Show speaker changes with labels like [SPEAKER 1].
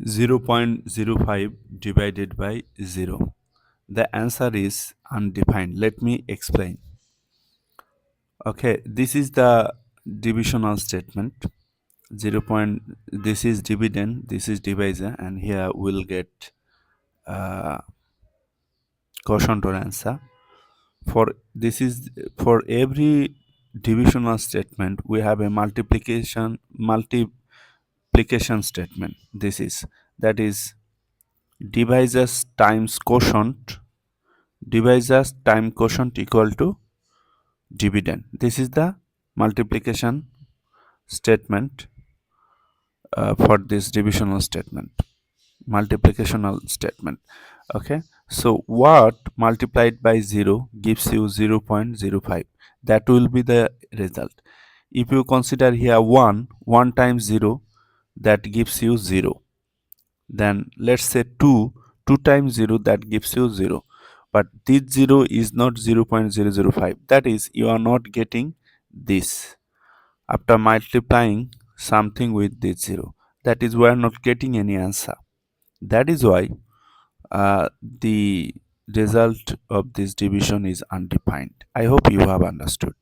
[SPEAKER 1] 0.05 divided by 0. The answer is undefined. Let me explain. Okay, this is the divisional statement. 0. This is dividend, this is divisor, and here we'll get quotient or answer. For this is for every divisional statement we have a multiplication statement. This is that is divisors times quotient, divisors time quotient equal to dividend. This is the multiplication statement for this divisional statement, multiplicational statement. Okay, so what multiplied by 0 gives you 0.05? That will be the result. If you consider here 1 times 0, that gives you 0. Then let's say 2 times 0, that gives you 0. But this 0 is not 0.005. That is, you are not getting this after multiplying something with this 0. That is, we are not getting any answer. That is why the result of this division is undefined. I hope you have understood.